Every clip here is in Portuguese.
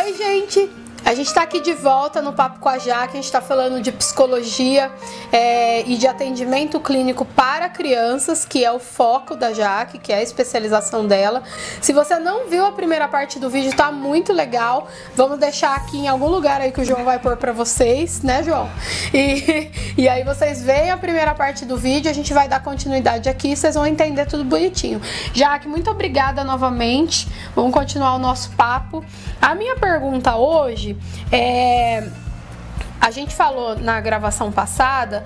Oi, gente! A gente está aqui de volta no Papo com a Jaque. A gente está falando de psicologia e de atendimento clínico para crianças, que é o foco da Jaque, que é a especialização dela. Se você não viu a primeira parte do vídeo, tá muito legal. Vamos deixar aqui em algum lugar aí que o João vai pôr para vocês, né, João? E aí vocês veem a primeira parte do vídeo, a gente vai dar continuidade aqui, vocês vão entender tudo bonitinho. Jaque, muito obrigada novamente. Vamos continuar o nosso papo. A minha pergunta hoje a gente falou na gravação passada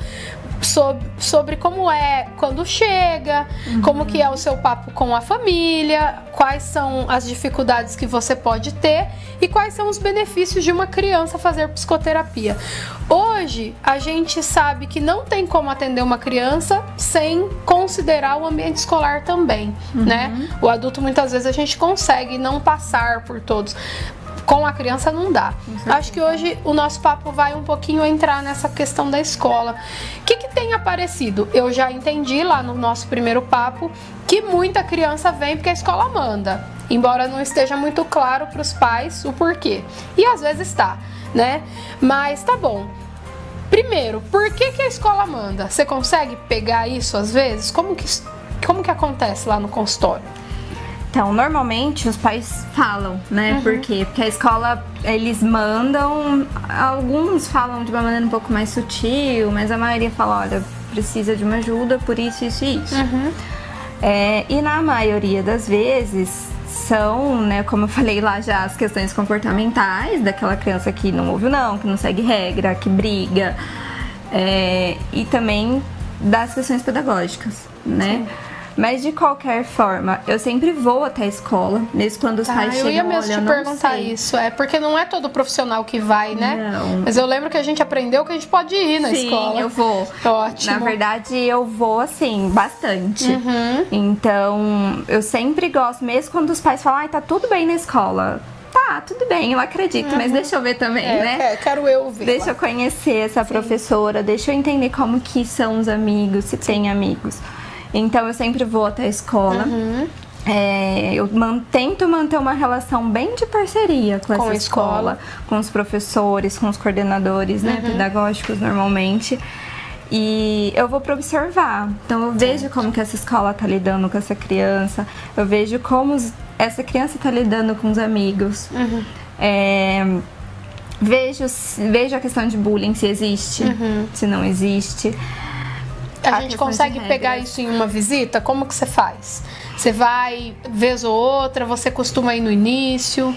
sobre como é quando chega, como que é o seu papo com a família, quais são as dificuldades que você pode ter e quais são os benefícios de uma criança fazer psicoterapia. Hoje a gente sabe que não tem como atender uma criança sem considerar o ambiente escolar também, né? O adulto muitas vezes a gente consegue não passar por todos. Com a criança não dá. Acho que hoje o nosso papo vai um pouquinho entrar nessa questão da escola. O que tem aparecido? Eu já entendi lá no nosso primeiro papo que muita criança vem porque a escola manda, embora não esteja muito claro para os pais o porquê. E às vezes está, né? Mas tá bom. Primeiro, por que a escola manda? Você consegue pegar isso às vezes? Como que acontece lá no consultório? Então, normalmente os pais falam, né? Por quê? Porque a escola, eles mandam, alguns falam de uma maneira um pouco mais sutil, mas a maioria fala, olha, precisa de uma ajuda por isso, isso e isso. E na maioria das vezes são, né, como eu falei lá já, as questões comportamentais daquela criança que não ouve o não, que não segue regra, que briga, e também das questões pedagógicas, né? Sim. Mas de qualquer forma, eu sempre vou até a escola, mesmo quando os pais chegam. Eu ia mesmo te perguntar isso, porque não é todo profissional que vai, né? Não. Mas eu lembro que a gente aprendeu que a gente pode ir na escola. Sim, eu vou. Ótimo. Na verdade, eu vou, assim, bastante. Então, eu sempre gosto, mesmo quando os pais falam, ai, tá tudo bem na escola. Tá, tudo bem, eu acredito, mas deixa eu ver também, né? Quero eu ver. Deixa eu conhecer essa professora, deixa eu entender como que são os amigos, se tem amigos. Então eu sempre vou até a escola. Eu tento manter uma relação bem de parceria com essa escola, com os professores, com os coordenadores, né, pedagógicos normalmente. E eu vou para observar. Então eu vejo como que essa escola tá lidando com essa criança, eu vejo como essa criança tá lidando com os amigos. Vejo a questão de bullying, se existe, se não existe. A gente consegue pegar isso em uma visita? Como que você faz? Você vai vez ou outra? Você costuma ir no início?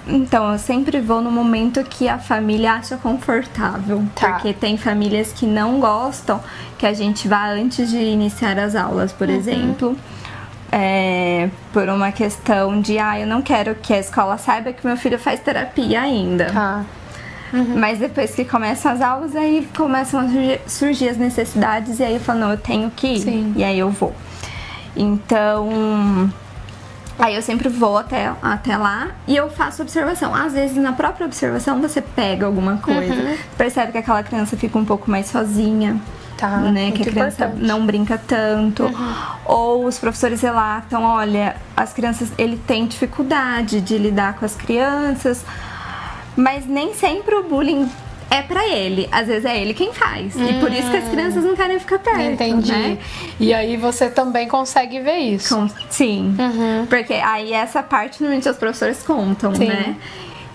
Então, eu sempre vou no momento que a família acha confortável. Porque tem famílias que não gostam que a gente vá antes de iniciar as aulas, por exemplo. Por uma questão de, eu não quero que a escola saiba que meu filho faz terapia ainda. Mas depois que começam as aulas, aí começam a surgir as necessidades, e aí eu falo, não, eu tenho que ir. Sim. E aí eu vou. Então, aí eu sempre vou até lá e eu faço observação. Às vezes, na própria observação, você pega alguma coisa, percebe que aquela criança fica um pouco mais sozinha. Né, que a criança não brinca tanto, ou os professores relatam, olha, as crianças, ele tem dificuldade de lidar com as crianças, mas nem sempre o bullying é pra ele, às vezes é ele quem faz, e por isso que as crianças não querem ficar perto. Entendi. Né? E aí você também consegue ver isso. Sim, porque aí essa parte normalmente os professores contam, né?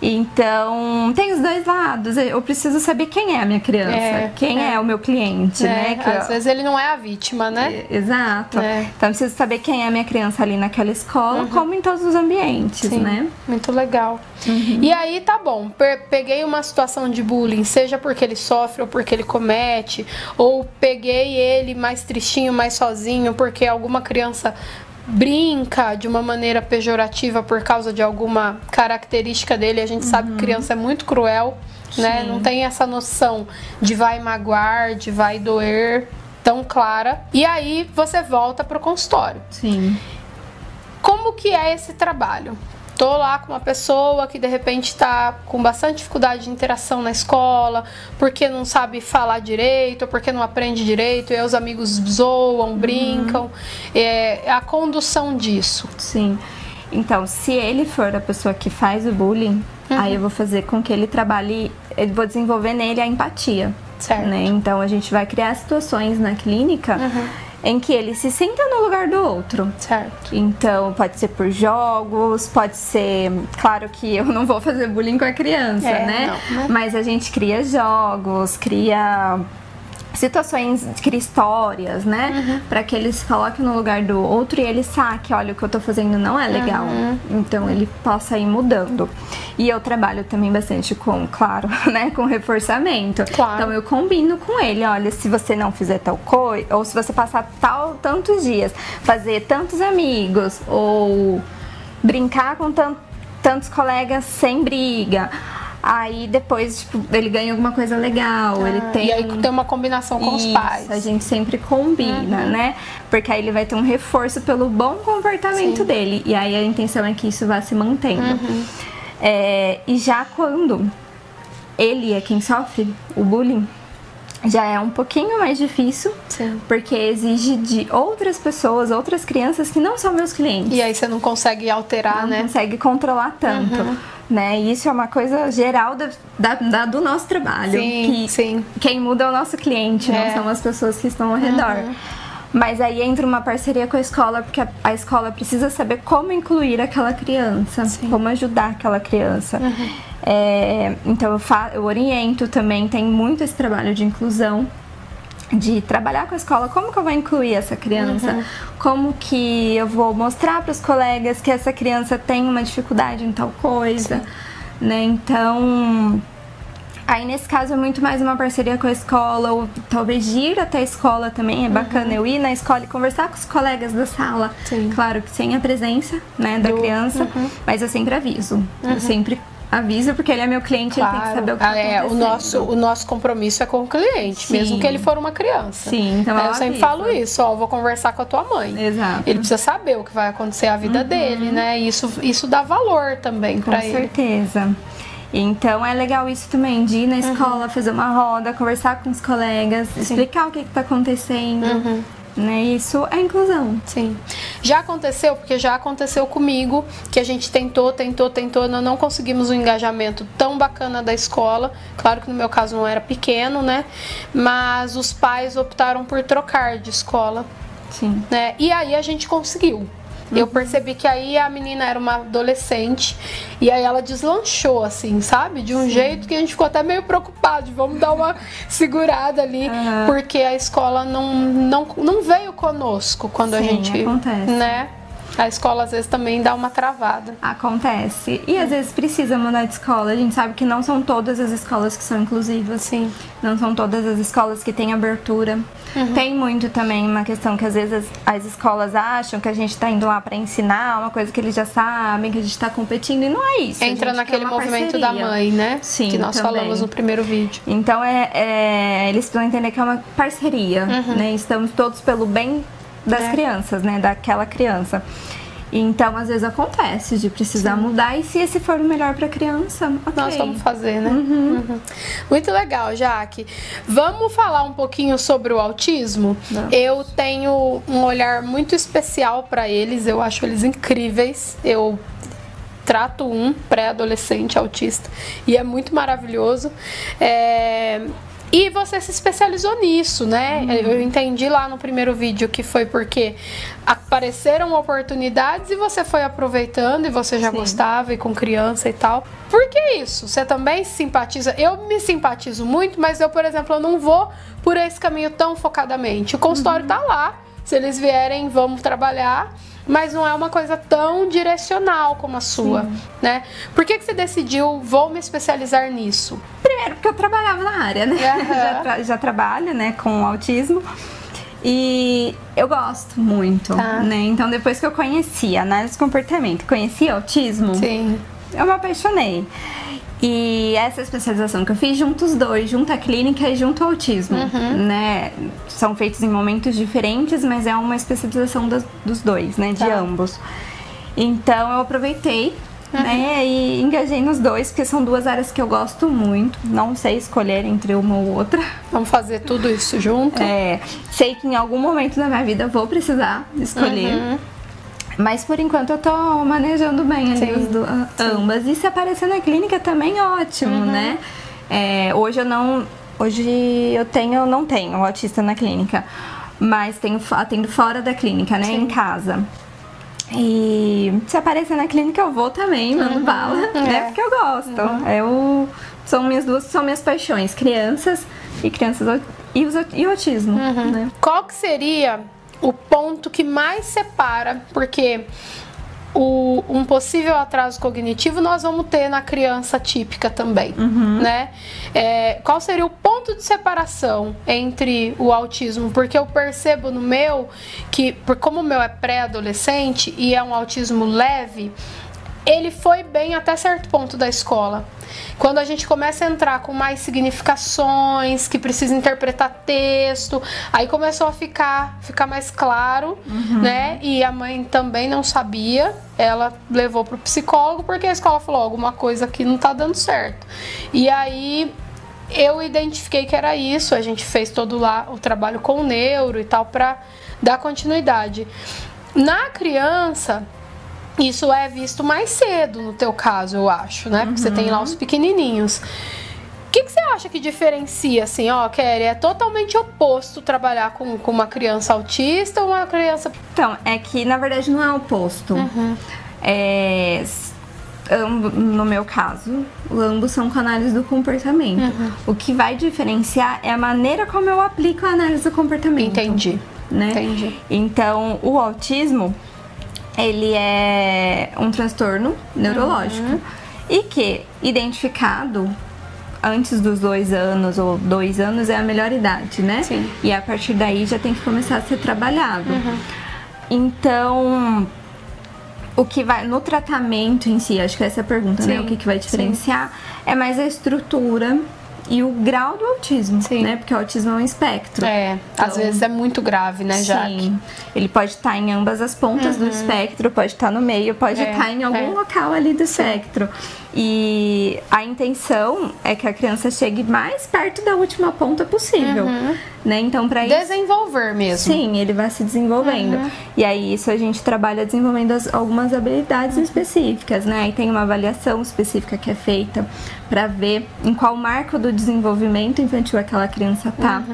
Então, tem os dois lados. Eu preciso saber quem é a minha criança, quem é o meu cliente, né? Às vezes ele não é a vítima, né? Exato. Então, eu preciso saber quem é a minha criança ali naquela escola, como em todos os ambientes, né? Muito legal. E aí, tá bom. Peguei uma situação de bullying, seja porque ele sofre ou porque ele comete, ou peguei ele mais tristinho, mais sozinho, porque alguma criança brinca de uma maneira pejorativa por causa de alguma característica dele. A gente sabe que criança é muito cruel, né? Não tem essa noção de vai magoar, de vai doer tão clara. E aí você volta pro consultório. Sim. Como que é esse trabalho? Tô lá com uma pessoa que de repente tá com bastante dificuldade de interação na escola, porque não sabe falar direito, porque não aprende direito, e aí os amigos zoam, brincam. A condução disso. Sim. Então, se ele for a pessoa que faz o bullying, aí eu vou fazer com que ele trabalhe, eu vou desenvolver nele a empatia. Certo. Né? Então, a gente vai criar situações na clínica em que ele se sinta no lugar do outro. Certo. Então, pode ser por jogos, pode ser... Claro que eu não vou fazer bullying com a criança, né? Não, né? Mas a gente cria jogos, cria situações, cria histórias, né? Pra que ele se coloque no lugar do outro e ele saque, olha, o que eu tô fazendo não é legal. Então, ele possa ir mudando. E eu trabalho também bastante com, claro, né? Com reforçamento. Claro. Então, eu combino com ele, olha, se você não fizer tal coisa, ou se você passar tantos dias, fazer tantos amigos, ou brincar com tantos colegas sem briga, aí depois, tipo, ele ganha alguma coisa legal, ele tem... E aí tem uma combinação com os pais. A gente sempre combina, né? Porque aí ele vai ter um reforço pelo bom comportamento dele. E aí a intenção é que isso vá se mantendo. E já quando ele é quem sofre o bullying, já é um pouquinho mais difícil, porque exige de outras pessoas, outras crianças que não são meus clientes. E aí você não consegue alterar, né? Não consegue controlar tanto. Né? E isso é uma coisa geral do nosso trabalho. Sim. Quem muda é o nosso cliente, não são as pessoas que estão ao redor. Mas aí entra uma parceria com a escola, porque a escola precisa saber como incluir aquela criança, como ajudar aquela criança. Então eu oriento também, tem muito esse trabalho de inclusão, de trabalhar com a escola, como que eu vou incluir essa criança, como que eu vou mostrar para os colegas que essa criança tem uma dificuldade em tal coisa, né? Então, aí nesse caso é muito mais uma parceria com a escola, ou talvez ir até a escola também, é bacana eu ir na escola e conversar com os colegas da sala, claro que sem a presença, né, da criança, mas eu sempre aviso, eu sempre aviso, porque ele é meu cliente, ele tem que saber o que está acontecendo. O nosso compromisso é com o cliente, mesmo que ele for uma criança. Então eu sempre falo isso, ó, eu vou conversar com a tua mãe. Exato. Ele precisa saber o que vai acontecer à vida dele, né? E isso dá valor também para ele. Com certeza. Então é legal isso também, de ir na escola, fazer uma roda, conversar com os colegas, explicar o que está acontecendo. Né? Isso é inclusão. Sim. Já aconteceu, porque já aconteceu comigo, que a gente tentou, nós não conseguimos um engajamento tão bacana da escola. Claro que no meu caso não era pequeno, né? Mas os pais optaram por trocar de escola. Né? E aí a gente conseguiu. Eu percebi que aí a menina era uma adolescente e aí ela deslanchou, assim, sabe? De um jeito que a gente ficou até meio preocupado, vamos dar uma segurada ali, porque a escola não veio conosco quando a gente... acontece. Né? A escola às vezes também dá uma travada. Acontece. E às vezes precisa mudar de escola. A gente sabe que não são todas as escolas que são inclusivas. Não são todas as escolas que têm abertura. Tem muito também uma questão que às vezes as escolas acham que a gente está indo lá para ensinar uma coisa que eles já sabem, que a gente está competindo, e não é isso. Entra naquele movimento da mãe, né? Que nós falamos no primeiro vídeo. Então eles precisam entender que é uma parceria, né? Estamos todos pelo bem das crianças, né? Daquela criança. Então, às vezes acontece de precisar mudar, e se esse for o melhor para a criança, nós vamos fazer, né? Muito legal, Jaque. Vamos falar um pouquinho sobre o autismo? Eu tenho um olhar muito especial para eles, eu acho eles incríveis. Eu trato um pré-adolescente autista e é muito maravilhoso. E você se especializou nisso, né? Eu entendi lá no primeiro vídeo que foi porque apareceram oportunidades e você foi aproveitando, e você já gostava, e com criança e tal. Por que isso? Você também se simpatiza? Eu me simpatizo muito, mas eu, por exemplo, eu não vou por esse caminho tão focadamente. O consultório tá lá, se eles vierem, vamos trabalhar, mas não é uma coisa tão direcional como a sua, né? Por que você decidiu, vou me especializar nisso? Primeiro, porque eu trabalhava na área, né? Já trabalho, né, com autismo. E eu gosto muito, né? Então, depois que eu conheci análise de comportamento, conheci autismo, eu me apaixonei. E essa especialização que eu fiz, junto os dois, junto a clínica e junto ao autismo, né? São feitos em momentos diferentes, mas é uma especialização dos dois, né? De ambos. Então, eu aproveitei, né? E engajei nos dois, porque são duas áreas que eu gosto muito. Não sei escolher entre uma ou outra. Vamos fazer tudo isso junto? Sei que em algum momento da minha vida eu vou precisar escolher. Mas por enquanto eu tô manejando bem ali ambas. E se aparecer na clínica também ótimo, né? Hoje eu não tenho autista na clínica, mas atendo fora da clínica, né? Em casa. E se aparecer na clínica eu vou também, mando bala, né? Porque eu gosto. São minhas paixões, crianças e o autismo, né? Qual que seria o ponto que mais separa? Porque um possível atraso cognitivo nós vamos ter na criança típica também, né? Qual seria o ponto de separação entre o autismo? Porque eu percebo no meu que, como o meu é pré-adolescente e é um autismo leve, ele foi bem até certo ponto da escola. Quando a gente começa a entrar com mais significações, que precisa interpretar texto, aí começou a ficar mais claro, né? E a mãe também não sabia, ela levou pro psicólogo porque a escola falou alguma coisa que não tá dando certo. E aí eu identifiquei que era isso, a gente fez todo lá o trabalho com o neuro e tal para dar continuidade. Na criança, isso é visto mais cedo no teu caso, eu acho, né? Porque você tem lá os pequenininhos. O que você acha que diferencia, assim, Kelly? É totalmente oposto trabalhar com uma criança autista ou uma criança... Então, é que na verdade não é oposto. No meu caso, ambos são com análise do comportamento. O que vai diferenciar é a maneira como eu aplico a análise do comportamento. Entendi. Né? Entendi. Então, o autismo, ele é um transtorno neurológico e que, identificado antes dos 2 anos ou 2 anos, é a melhor idade, né? Sim. E a partir daí já tem que começar a ser trabalhado. Então, o que vai no tratamento em si, acho que essa é a pergunta, né? O que vai diferenciar é mais a estrutura e o grau do autismo, né? Porque o autismo é um espectro. Então, às vezes é muito grave, né, Jaque? Sim. Ele pode estar em ambas as pontas do espectro, pode estar no meio, pode estar em algum local ali do espectro. E a intenção é que a criança chegue mais perto da última ponta possível, né? Então, para isso... Desenvolver mesmo. Sim, ele vai se desenvolvendo. E aí, isso a gente trabalha desenvolvendo algumas habilidades específicas, né? Aí tem uma avaliação específica que é feita para ver em qual marco do desenvolvimento infantil aquela criança tá.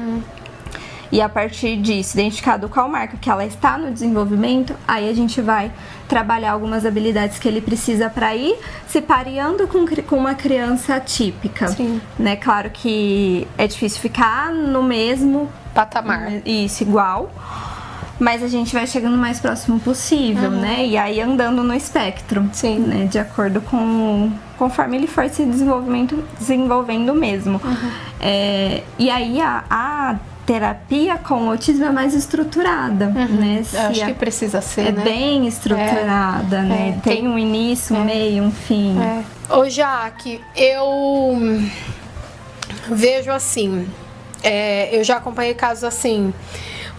E a partir disso, identificado qual marco que ela está no desenvolvimento, aí a gente vai trabalhar algumas habilidades que ele precisa para ir se pareando com uma criança típica. Né? Claro que é difícil ficar no mesmo patamar. Isso, igual. Mas a gente vai chegando o mais próximo possível, né? E aí andando no espectro, né? De acordo conforme ele for se desenvolvendo mesmo. E aí a terapia com autismo é mais estruturada, né? Eu acho que precisa ser, né? Bem estruturada, né? Tem um início, um meio, um fim. Ô, Jaque, eu vejo assim, eu já acompanhei casos assim,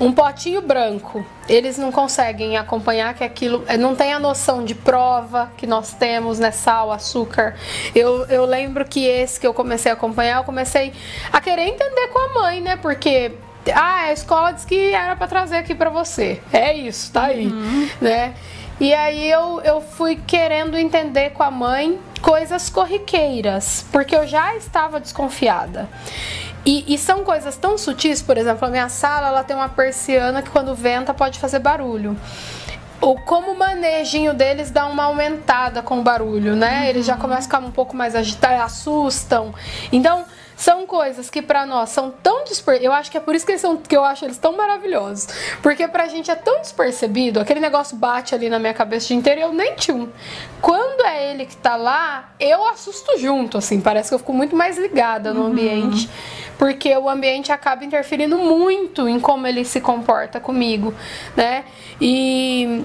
um potinho branco, eles não conseguem acompanhar que aquilo, não tem a noção de prova que nós temos, né, sal, açúcar. Eu lembro que esse que eu comecei a acompanhar, eu comecei a querer entender com a mãe, né, porque a escola disse que era para trazer aqui para você, é isso, tá aí, né. E aí eu fui querendo entender com a mãe coisas corriqueiras, porque eu já estava desconfiada. E são coisas tão sutis, por exemplo, a minha sala ela tem uma persiana que quando venta pode fazer barulho. Como o manejinho deles dá uma aumentada com o barulho, né? Eles já começam a ficar um pouco mais agitados, assustam. Então, são coisas que pra nós são tão despercebidas. Eu acho que é por isso que eu acho eles tão maravilhosos. Porque pra gente é tão despercebido, aquele negócio bate ali na minha cabeça o dia inteiro e eu nem tchum. Quando é ele que tá lá, eu assusto junto, assim. Parece que eu fico muito mais ligada no ambiente. Porque o ambiente acaba interferindo muito em como ele se comporta comigo, né? E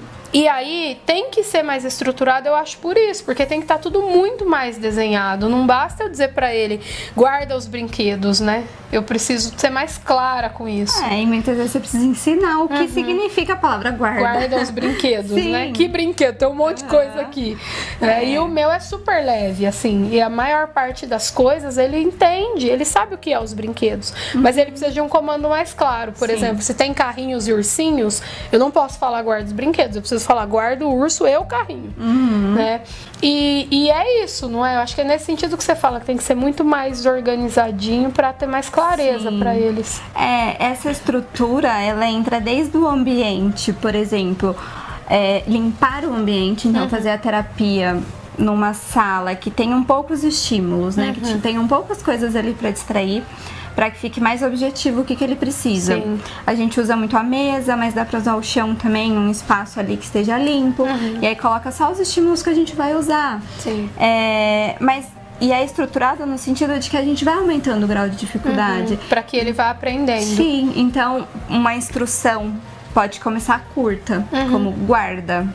aí tem que ser mais estruturado, eu acho, por isso, porque tem que estar tudo muito mais desenhado. Não basta eu dizer pra ele, guarda os brinquedos, né? Eu preciso ser mais clara com isso. E muitas vezes você precisa ensinar o que significa a palavra guarda. Guarda os brinquedos, né? Que brinquedo? Tem um monte de coisa aqui. E o meu é super leve, assim. E a maior parte das coisas ele entende, ele sabe o que é os brinquedos. Mas ele precisa de um comando mais claro. Por exemplo, se tem carrinhos e ursinhos, eu não posso falar guarda os brinquedos. Eu preciso preciso falar, guarda o urso e o carrinho, né? E é isso, não é? Eu acho que é nesse sentido que você fala, que tem que ser muito mais organizadinho para ter mais clareza para eles. Essa estrutura, ela entra desde o ambiente, por exemplo, limpar o ambiente, então fazer a terapia numa sala que tenham poucos estímulos, né? Que tenham poucas coisas ali para distrair, para que fique mais objetivo o que ele precisa. Sim. A gente usa muito a mesa, mas dá para usar o chão também, um espaço ali que esteja limpo. E aí coloca só os estímulos que a gente vai usar. Sim. E é estruturado no sentido de que a gente vai aumentando o grau de dificuldade. Para que ele vá aprendendo. Sim, então uma instrução pode começar curta, como guarda.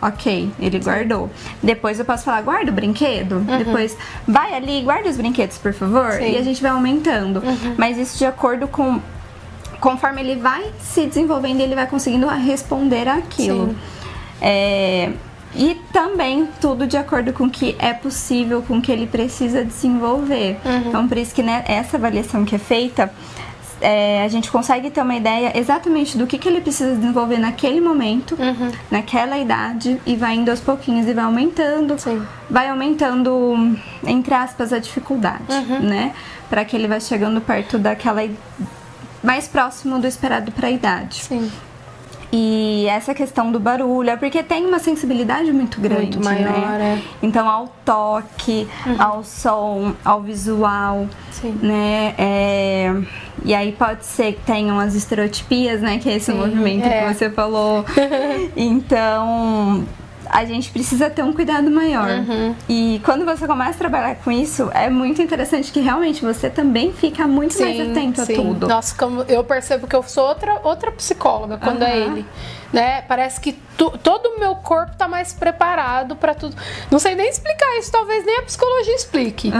Ok, ele guardou. Depois eu posso falar, guarda o brinquedo. Depois, vai ali, guarda os brinquedos, por favor. Sim. E a gente vai aumentando. Mas isso de acordo com... Conforme ele vai se desenvolvendo, ele vai conseguindo responder àquilo. E também tudo de acordo com o que é possível, com o que ele precisa desenvolver. Então, por isso que essa avaliação que é feita... a gente consegue ter uma ideia exatamente do que ele precisa desenvolver naquele momento, naquela idade, e vai indo aos pouquinhos e vai aumentando. Sim. Vai aumentando, entre aspas, a dificuldade, né? Para que ele vá chegando perto daquela... mais próximo do esperado para a idade. Sim. E essa questão do barulho é porque tem uma sensibilidade muito grande, muito maior, né? Então, ao toque, ao som, ao visual, né? E aí pode ser que tenham as estereotipias, né? Que é esse movimento que você falou. Então... a gente precisa ter um cuidado maior. E quando você começa a trabalhar com isso, é muito interessante que realmente você também fica muito mais atento a tudo. Nossa, como eu percebo que eu sou outra psicóloga quando é ele. Né? Parece que todo o meu corpo tá mais preparado para tudo. Não sei nem explicar isso, talvez nem a psicologia explique.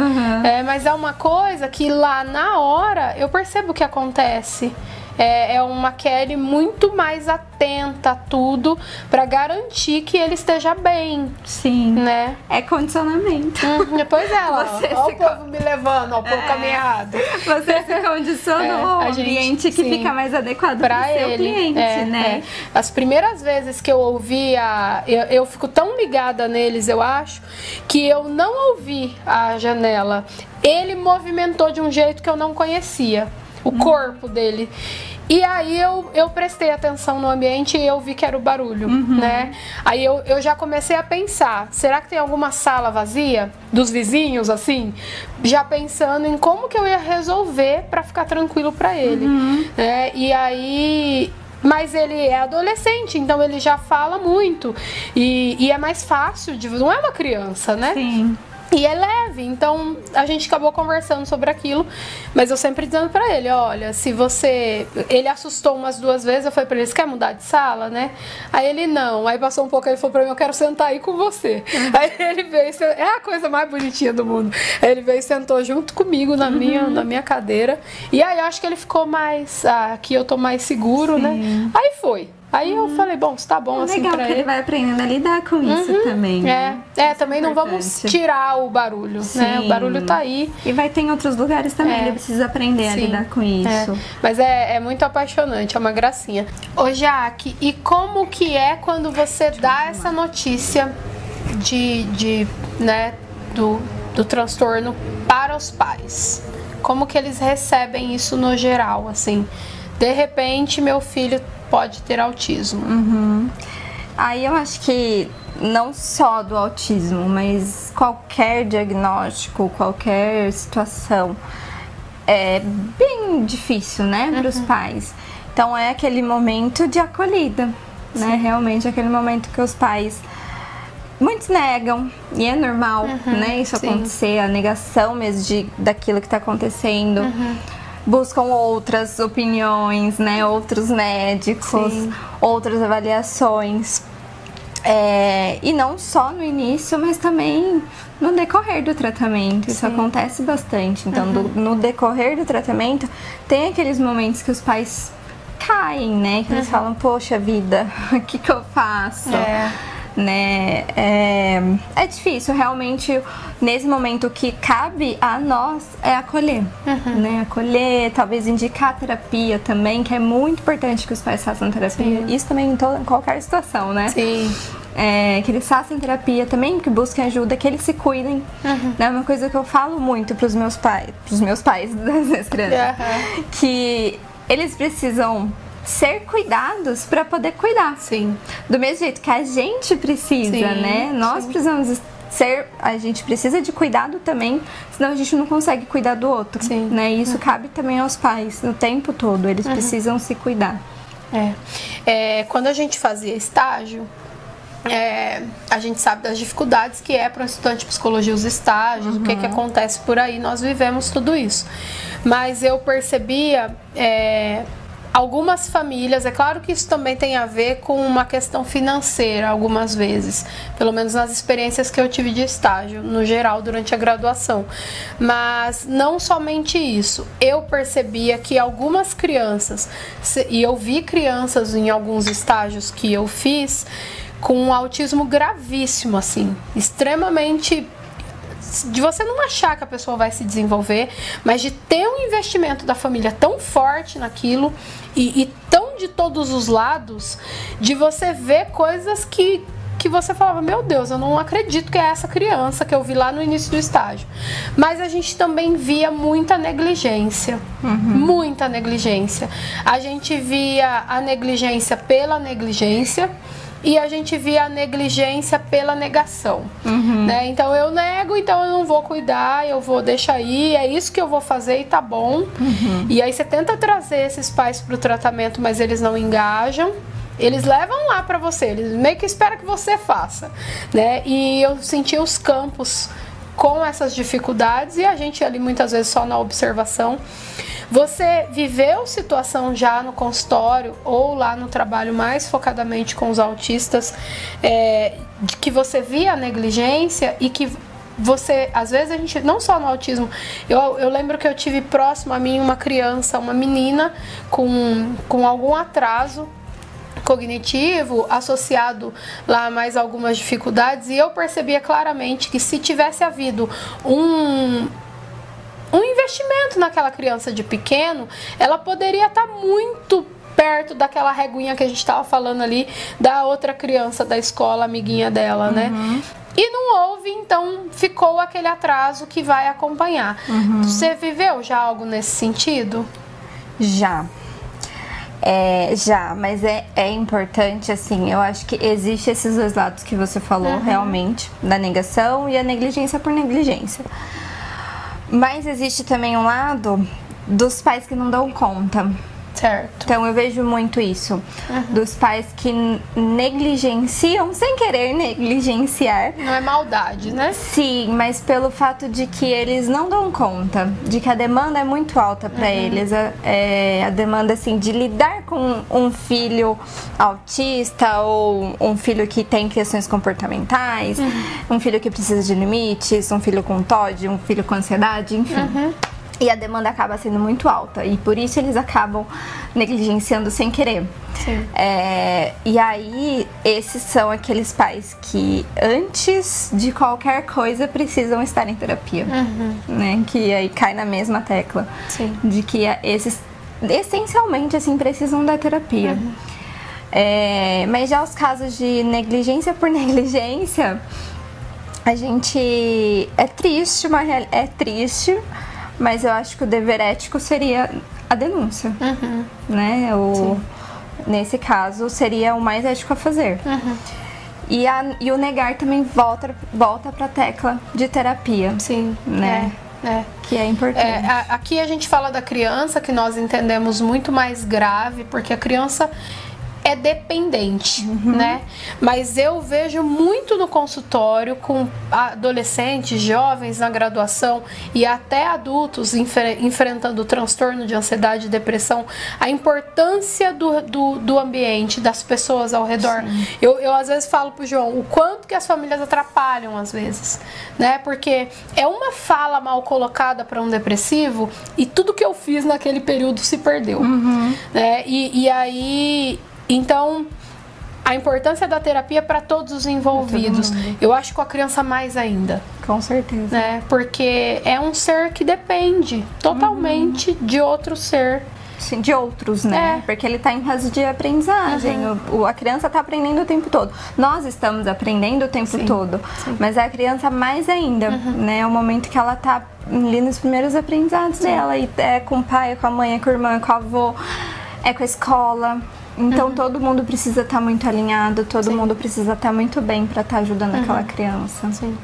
Mas é uma coisa que lá na hora eu percebo que acontece. É uma Kelly muito mais atenta a tudo para garantir que ele esteja bem. Sim. Né? É condicionamento. Depois ela, ó o povo me levando, ó o povo caminho errado. Você se condiciona ao ambiente que fica mais adequado para o seu cliente, né? As primeiras vezes que eu ouvia, eu fico tão ligada neles, eu acho, que eu não ouvi a janela. Ele movimentou de um jeito que eu não conhecia. O corpo dele. E aí eu prestei atenção no ambiente e eu vi que era o barulho, né? Aí eu já comecei a pensar, será que tem alguma sala vazia dos vizinhos, assim? Já pensando em como que eu ia resolver pra ficar tranquilo pra ele. Né? E aí... Mas ele é adolescente, então ele já fala muito. E é mais fácil, não é uma criança, né? Sim. E é leve, então a gente acabou conversando sobre aquilo, mas eu sempre dizendo pra ele, olha, se você... Ele assustou umas 2 vezes, eu falei pra ele, você quer mudar de sala, né? Aí ele não, aí passou um pouco, ele falou pra mim, eu quero sentar aí com você. Aí ele veio, é a coisa mais bonitinha do mundo. Aí ele veio e sentou junto comigo na minha cadeira, e aí eu acho que ele ficou mais, aqui eu tô mais seguro, né? Aí foi. Aí eu falei, bom, se tá bom assim legal, pra ele vai aprendendo a lidar com isso também. Né? Também não vamos tirar o barulho, né? O barulho tá aí. E vai ter em outros lugares também, ele precisa aprender a lidar com isso. Mas é muito apaixonante, é uma gracinha. Ô Jaque, e como que é quando você dá essa notícia né, do transtorno para os pais? Como que eles recebem isso no geral, assim? De repente, meu filho pode ter autismo. Aí eu acho que não só do autismo, mas qualquer diagnóstico, qualquer situação é bem difícil, né, para os pais. Então é aquele momento de acolhida, né, realmente aquele momento que os pais, muitos negam, e é normal, né, isso acontecer, a negação mesmo daquilo que está acontecendo. Buscam outras opiniões, né? Outros médicos, outras avaliações. E não só no início, mas também no decorrer do tratamento. Isso acontece bastante. Então, no decorrer do tratamento, tem aqueles momentos que os pais caem, né? Que eles falam, poxa vida, o que eu faço? né? É difícil, realmente, nesse momento que cabe a nós é acolher, né? Acolher, talvez indicar terapia também, que é muito importante que os pais façam terapia. Sim. Isso também em qualquer situação, né? Sim. Que eles façam terapia também, que busquem ajuda, que eles se cuidem. É uma coisa que eu falo muito pros meus pais das minhas crianças, que eles precisam ser cuidados para poder cuidar. Sim. Do mesmo jeito que a gente precisa, sim, né? Nós precisamos a gente precisa de cuidado também, senão a gente não consegue cuidar do outro, sim, né? E isso cabe também aos pais, o tempo todo, eles precisam se cuidar. Quando a gente fazia estágio, a gente sabe das dificuldades que é para um estudante de psicologia os estágios, o que acontece por aí, nós vivemos tudo isso. Mas eu percebia algumas famílias, é claro que isso também tem a ver com uma questão financeira algumas vezes, pelo menos nas experiências que eu tive de estágio, no geral, durante a graduação. Mas não somente isso, eu percebia que algumas crianças, e eu vi crianças em alguns estágios que eu fiz, com um autismo gravíssimo, assim, extremamente... de você não achar que a pessoa vai se desenvolver, mas de ter um investimento da família tão forte naquilo e tão de todos os lados, de você ver coisas que você falava, meu Deus, eu não acredito que é essa criança que eu vi lá no início do estágio. Mas a gente também via muita negligência, muita negligência. A gente via a negligência pela negligência, e a gente via a negligência pela negação, né? Então eu nego, então eu não vou cuidar, eu vou deixar aí, é isso que eu vou fazer e tá bom. E aí você tenta trazer esses pais pro tratamento, mas eles não engajam. Eles levam lá pra você, eles meio que esperam que você faça, né? E eu senti os campos com essas dificuldades e a gente ali muitas vezes só na observação. Você viveu situação já no consultório ou lá no trabalho mais focadamente com os autistas, de que você via a negligência e que você, às vezes a gente, não só no autismo, eu lembro que eu tive próximo a mim uma criança, uma menina com algum atraso cognitivo associado lá a mais algumas dificuldades, e eu percebia claramente que se tivesse havido um investimento naquela criança de pequeno, ela poderia estar muito perto daquela reguinha que a gente estava falando ali da outra criança da escola, amiguinha dela, né? E não houve, então ficou aquele atraso que vai acompanhar. Você viveu já algo nesse sentido? Já, mas é importante, assim, eu acho que existe esses dois lados que você falou, realmente, da negação e a negligência por negligência. Mas existe também um lado dos pais que não dão conta. Certo. Então eu vejo muito isso, dos pais que negligenciam, sem querer negligenciar. Não é maldade, né? Sim, mas pelo fato de que eles não dão conta, de que a demanda é muito alta para eles, a demanda assim de lidar com um filho autista ou um filho que tem questões comportamentais, um filho que precisa de limites, um filho com TOD, um filho com ansiedade, enfim. E a demanda acaba sendo muito alta e por isso eles acabam negligenciando sem querer. Sim. E aí, esses são aqueles pais que antes de qualquer coisa precisam estar em terapia, né? Que aí cai na mesma tecla. Sim. De que esses essencialmente assim precisam da terapia. Mas já os casos de negligência por negligência, a gente é triste, mas eu acho que o dever ético seria a denúncia, né? Nesse caso, seria o mais ético a fazer. E o negar também volta pra tecla de terapia. Sim, né? Que é importante. Aqui a gente fala da criança, que nós entendemos muito mais grave, porque a criança é dependente, né? Mas eu vejo muito no consultório com adolescentes, jovens na graduação e até adultos enfrentando o transtorno de ansiedade e depressão, a importância do ambiente, das pessoas ao redor. Eu às vezes falo pro João o quanto que as famílias atrapalham às vezes, né? Porque é uma fala mal colocada para um depressivo e tudo que eu fiz naquele período se perdeu, né? E aí... Então, a importância da terapia para todos os envolvidos. Eu acho que com a criança mais ainda. Com certeza. Né? Porque é um ser que depende totalmente de outro ser. Sim, de outros, né? Porque ele está em fase de aprendizagem. A criança está aprendendo o tempo todo. Nós estamos aprendendo o tempo todo. Sim. Mas a criança mais ainda, né? É o momento que ela está ali nos primeiros aprendizados dela. E é com o pai, é com a mãe, é com a irmã, é com a avó, é com a escola. Então todo mundo precisa estar muito alinhado, todo mundo precisa estar muito bem para estar ajudando aquela criança. Sim.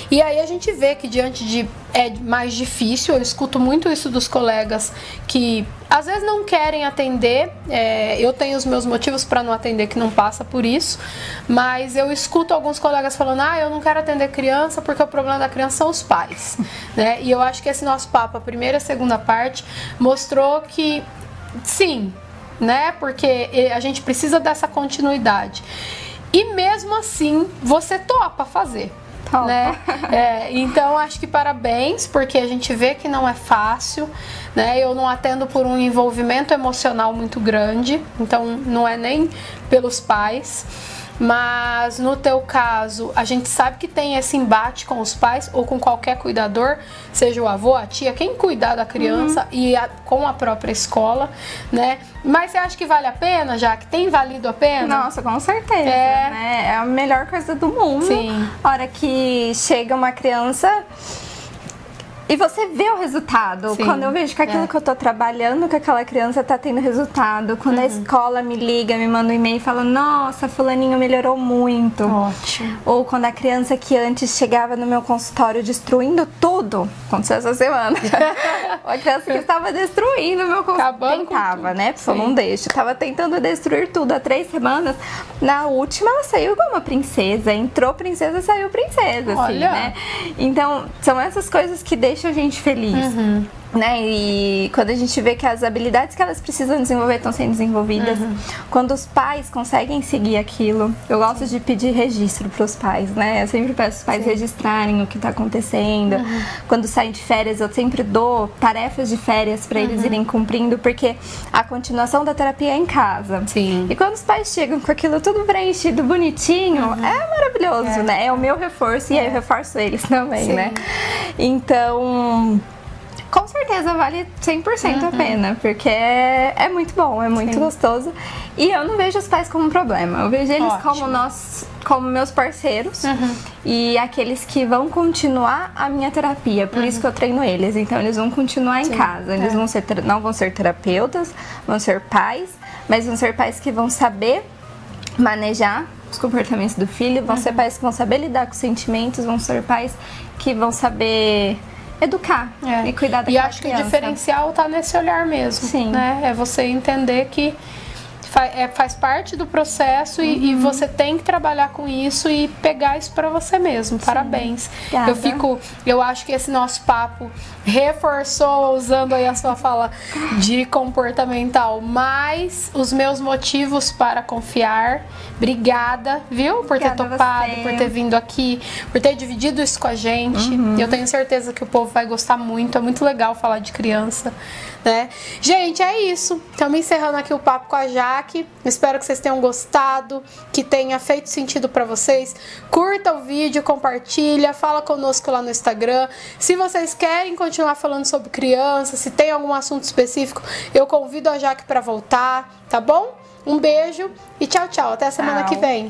E aí a gente vê que diante de é mais difícil, eu escuto muito isso dos colegas que às vezes não querem atender, eu tenho os meus motivos para não atender que não passa por isso, mas eu escuto alguns colegas falando, eu não quero atender criança porque o problema da criança são os pais, né? E eu acho que esse nosso papo, a primeira e a segunda parte, mostrou que sim, né? Porque a gente precisa dessa continuidade. E mesmo assim, você topa fazer. Né? Então acho que parabéns, porque a gente vê que não é fácil, né? Eu não atendo por um envolvimento emocional muito grande, então não é nem pelos pais. Mas no teu caso, a gente sabe que tem esse embate com os pais ou com qualquer cuidador, seja o avô, a tia, quem cuidar da criança e com a própria escola, né? Mas você acha que vale a pena, já que tem valido a pena? Nossa, com certeza, né? É a melhor coisa do mundo. Sim. A hora que chega uma criança e você vê o resultado. Sim. Quando eu vejo que aquilo que eu tô trabalhando com aquela criança tá tendo resultado. Quando a escola me liga, me manda um e-mail e fala, nossa, fulaninho melhorou muito. Ótimo. Ou quando a criança que antes chegava no meu consultório destruindo tudo, aconteceu essa semana. A criança que estava destruindo o meu consultório. Tentava, né? Porque eu não deixo. Tava tentando destruir tudo há 3 semanas. Na última, ela saiu igual uma princesa. Entrou princesa, saiu princesa. Olha. Assim, né? Então, são essas coisas que deixa a gente feliz, né? E quando a gente vê que as habilidades que elas precisam desenvolver estão sendo desenvolvidas, quando os pais conseguem seguir aquilo, eu gosto de pedir registro para os pais, né? Eu sempre peço os pais registrarem o que está acontecendo. Quando saem de férias, eu sempre dou tarefas de férias para eles irem cumprindo, porque a continuação da terapia é em casa. Sim. E quando os pais chegam com aquilo tudo preenchido, bonitinho, é maravilhoso, né? É o meu reforço e aí eu reforço eles também, né? Então, com certeza vale 100% a pena, porque é muito bom, é muito gostoso. E eu não vejo os pais como um problema, eu vejo eles como meus parceiros e aqueles que vão continuar a minha terapia, por isso que eu treino eles. Então eles vão continuar em casa, eles não vão ser terapeutas, vão ser pais, mas vão ser pais que vão saber manejar os comportamentos do filho, vão ser pais que vão saber lidar com os sentimentos, vão ser pais que vão saber educar e cuidar da criança. E acho que o diferencial tá nesse olhar mesmo. Sim. Né? É você entender que faz parte do processo e você tem que trabalhar com isso e pegar isso pra você mesmo. Sim. Parabéns. Obrigada. Eu acho que esse nosso papo reforçou, usando aí a sua fala de comportamental, mais os meus motivos para confiar. Obrigada, viu? Por ter topado, por ter vindo aqui, por ter dividido isso com a gente. Eu tenho certeza que o povo vai gostar muito. É muito legal falar de criança, né? Gente, é isso. Estamos encerrando aqui o papo com a Jaque. Espero que vocês tenham gostado, que tenha feito sentido para vocês. Curta o vídeo, compartilha, fala conosco lá no Instagram. Se vocês querem continuar falando sobre criança, se tem algum assunto específico, eu convido a Jaque para voltar, tá bom? Um beijo e tchau, tchau. Até a semana que vem.